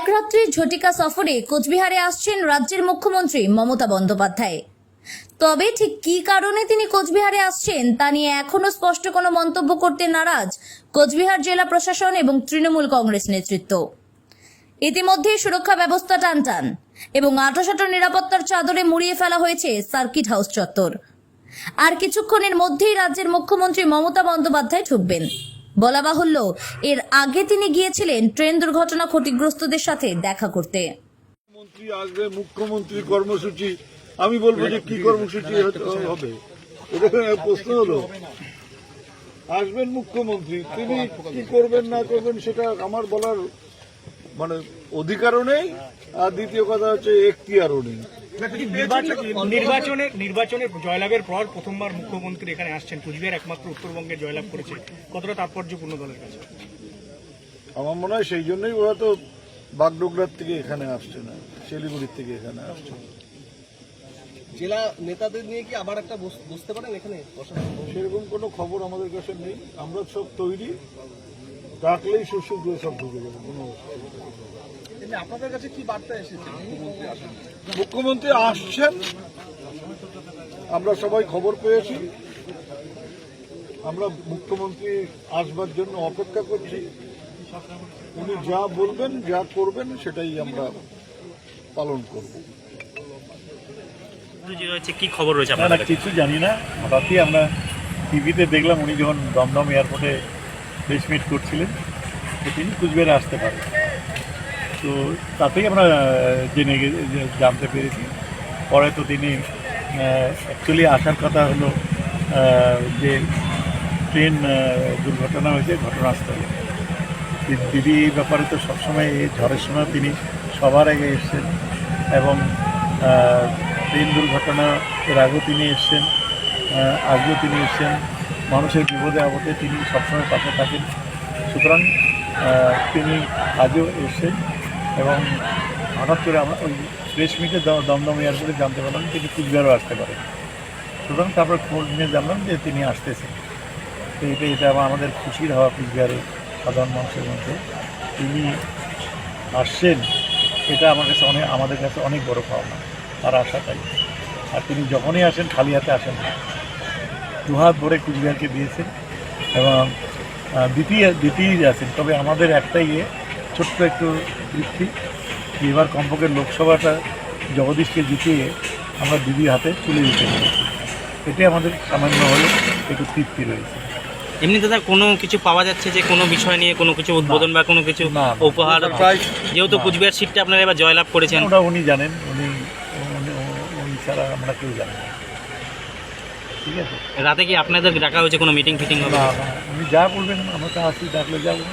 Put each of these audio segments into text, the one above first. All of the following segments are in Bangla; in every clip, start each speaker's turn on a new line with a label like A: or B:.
A: এক রাত্রির ঝটিকা সফরে কোচবিহারে আসছেন রাজ্যের মুখ্যমন্ত্রী মমতা বন্দ্যোপাধ্যায়। তবে ঠিক কী কারণে তিনি কোচবিহারে আসছেন তা নিয়ে এখনো স্পষ্ট কোনো মন্তব্য করতে নারাজ কোচবিহার জেলা প্রশাসন এবং তৃণমূল কংগ্রেস নেতৃত্ব। ইতিমধ্যেই সুরক্ষা ব্যবস্থা টানটান এবং আঁটোসাঁটো নিরাপত্তার চাদরে মুড়িয়ে ফেলা হয়েছে সার্কিট হাউস চত্বর। আর কিছুক্ষণের মধ্যেই রাজ্যের মুখ্যমন্ত্রী মমতা বন্দ্যোপাধ্যায় ঢুকবেন। বলা বাহুল্য, এর আগে তিনি গিয়েছিলেন ট্রেন দুর্ঘটনা ক্ষতিগ্রস্তদের সাথে দেখা করতে।
B: মন্ত্রী আসবে, মুখ্যমন্ত্রী কর্মসূচি, আমি বলবো যে কি কর্মসূচি হবে, এটা প্রশ্ন হলো। আসবেন মুখ্যমন্ত্রী, তিনি কি করবেন না করবেন সেটা আমার বলার অধিকারও নেই, আর দ্বিতীয় কথা হচ্ছে এখতিয়ারও নেই।
C: নির্বাচনের জয়লাভের পর প্রথমবার মুখ্যমন্ত্রী এখানে আসছেন। কুচবিহার একমাত্র উত্তরবঙ্গে জয়লাভ করেছে, কতটা তাৎপর্যপূর্ণ দলের কাছে?
B: আমার মনে হয় সেই জন্যই ওরা তো বাগডোগরার থেকে এখানে আসছে না, শিলিগুড়ির থেকে এখানে আসছে।
D: জেলা নেতাদের নিয়ে কি আবার একটা বুঝতে পারেন এখানে?
B: সেরকম কোনো খবর আমাদের কাছে নেই, আমরা সব তৈরি, ডাকলেই সুযোগ সব ঢুকে যাবে। কোনো
D: আপনাদের কাছে কি বার্তা এসেছে?
B: মুখ্যমন্ত্রী আসছেন, আমরা সবাই খবর পেয়েছি, আমরা মুখ্যমন্ত্রী আসবার জন্য অপেক্ষা করছি। উনি যা বলবেন, যা করবেন সেটাই আমরা পালন করব।
C: কি খবর রয়েছে?
E: না, কিছু জানি না, হঠাৎই আমরা টিভিতে দেখলাম উনি যখন দমদম এয়ারপোর্টে প্রেস মিট করছিলেন তো তিনি কুচবিহারে আসতে পারেন, তো তাতেই আমরা জানতে পেরেছি। পরে তো তিনি অ্যাকচুয়ালি আসার কথা হলো যে ট্রেন দুর্ঘটনা হয়েছে ঘটনাস্থলে। দিদি এই ব্যাপারে তো সবসময় এই ঝড়ের সময় তিনি সবার আগে এসছেন এবং ট্রেন দুর্ঘটনা এর আগেও তিনি এসছেন, আজকেও তিনি এসছেন। মানুষের বিপদে আপদে তিনি সবসময় পাশে থাকেন, সুতরাং তিনি আজও এসছেন এবং হঠাৎ করে আমরা ওই প্রেস মিটে দমদম এয়ারপোর্টে জানতে পারলাম তিনি কুচবিহারও আসতে পারেন। সুতরাং তারপর খোঁজ নিয়ে জানলাম যে তিনি আসতেছেন। তো এটা আমাদের খুশির হওয়া, কুচবিহারের সাধারণ মানুষের মধ্যে তিনি আসছেন, এটা আমাদের কাছে অনেক বড় পাওনা, তার আশাটাই। আর তিনি যখনই আসেন খালি হাতে আসেন না, দুহাত ভরে কুচবিহারকে দিয়েছেন এবং দ্বিতীয় আছেন। তবে আমাদের একটাই ছোট্ট একটু তৃপ্তি, এবার কমপক্ষে লোকসভাটা জগদীশকে জিতিয়ে আমরা দিদির হাতে তুলে দিতে পেরেছি, এটাই আমাদের সামান্য হলে একটু তৃপ্তি রয়েছে।
F: এমনি দাদা কোনো কিছু পাওয়া যাচ্ছে যে কোনো বিষয় নিয়ে কোনো কিছু উদ্বোধন বা কোনো কিছু উপহার? যেহেতু কুচবিহার সিটটা আপনারা এবার জয়লাভ করেছেন,
E: ওটা উনি জানেন, উনি ছাড়া আমরা কেউ জানি না। ঠিক আছে,
F: রাতে কি আপনাদের ডাকা হয়েছে, কোনো মিটিং ফিটিং হবে?
E: না, উনি যা বলবেন আমরা তো আসি, ডাকলে যাবো।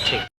F: ঠিক।